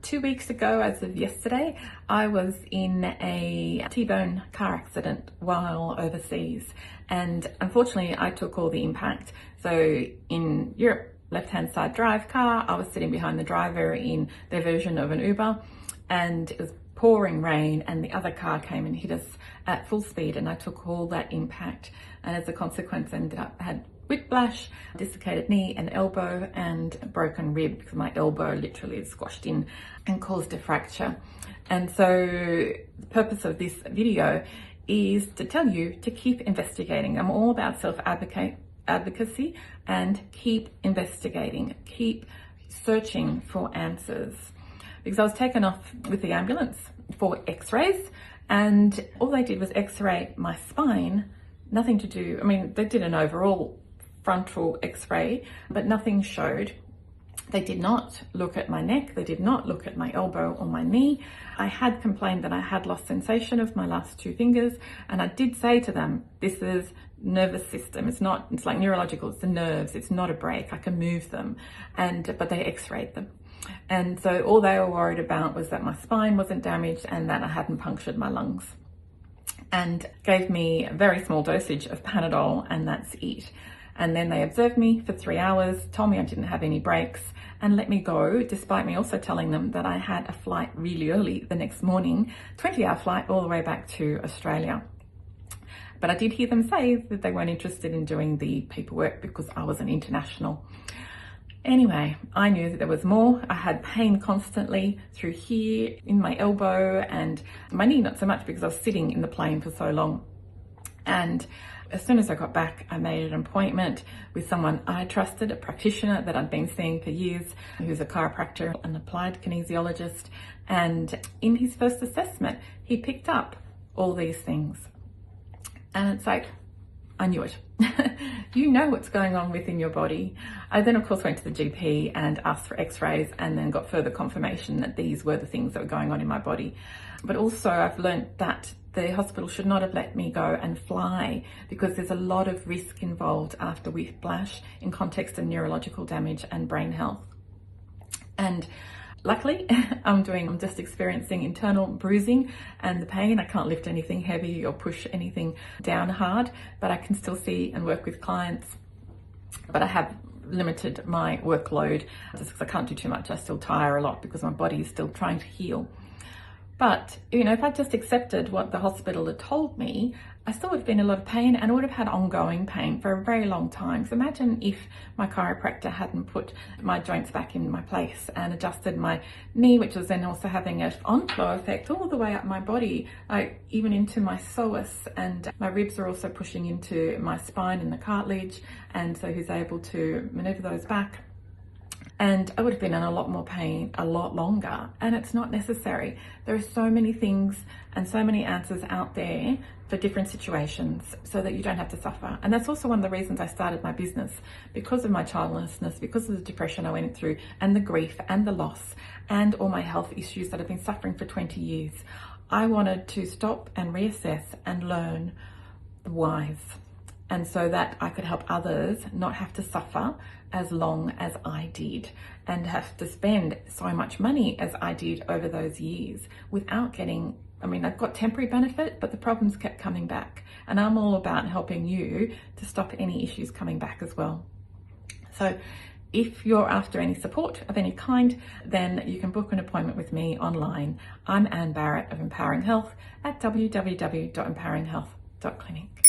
2 weeks ago, as of yesterday, I was in a T-bone car accident while overseas, and unfortunately I took all the impact. So in Europe, left-hand side drive car, I was sitting behind the driver in their version of an Uber, and it was pouring rain, and the other car came and hit us at full speed, and I took all that impact, and as a consequence ended up had whiplash, dislocated knee and elbow, and a broken rib because my elbow literally squashed in and caused a fracture. And so the purpose of this video is to tell you to keep investigating. I'm all about self-advocacy and keep investigating, keep searching for answers. Because I was taken off with the ambulance for x-rays, and all they did was x-ray my spine, nothing to do, I mean, they did an overall frontal x-ray, but nothing showed. They did not look at my neck, they did not look at my elbow or my knee. I had complained that I had lost sensation of my last two fingers, and I did say to them, this is nervous system, it's like neurological, it's the nerves, it's not a break, I can move them. But they x-rayed them. And so all they were worried about was that my spine wasn't damaged and that I hadn't punctured my lungs, and gave me a very small dosage of Panadol, and that's it. And then they observed me for 3 hours, told me I didn't have any breaks, and let me go, despite me also telling them that I had a flight really early the next morning, 20-hour flight all the way back to Australia. But I did hear them say that they weren't interested in doing the paperwork because I was an international. Anyway, I knew that there was more. I had pain constantly through here, in my elbow, and my knee not so much because I was sitting in the plane for so long. And as soon as I got back, I made an appointment with someone I trusted, a practitioner that I'd been seeing for years, who's a chiropractor, an applied kinesiologist. And in his first assessment, he picked up all these things. And it's like, I knew it. You know what's going on within your body. I then, of course, went to the GP and asked for x-rays, and then got further confirmation that these were the things that were going on in my body. But also I've learned that the hospital should not have let me go and fly, because there's a lot of risk involved after whiplash in context of neurological damage and brain health. And luckily, I'm just experiencing internal bruising and the pain. I can't lift anything heavy or push anything down hard, but I can still see and work with clients. But I have limited my workload just because I can't do too much. I still tire a lot because my body is still trying to heal. But, you know, if I just accepted what the hospital had told me, I still would have been in a lot of pain, and I would have had ongoing pain for a very long time. So imagine if my chiropractor hadn't put my joints back in my place and adjusted my knee, which was then also having an on-flow effect all the way up my body, like even into my psoas, and my ribs are also pushing into my spine and the cartilage, and so he's able to maneuver those back. And I would have been in a lot more pain a lot longer, and it's not necessary. There are so many things and so many answers out there for different situations so that you don't have to suffer. And that's also one of the reasons I started my business, because of my childlessness, because of the depression I went through, and the grief and the loss and all my health issues that I've been suffering for 20 years. I wanted to stop and reassess and learn the whys, and so that I could help others not have to suffer as long as I did, and have to spend so much money as I did over those years without getting, I mean, I've got temporary benefit, but the problems kept coming back. And I'm all about helping you to stop any issues coming back as well. So if you're after any support of any kind, then you can book an appointment with me online. I'm Anne Barrett of Empowering Health at www.empoweringhealth.clinic.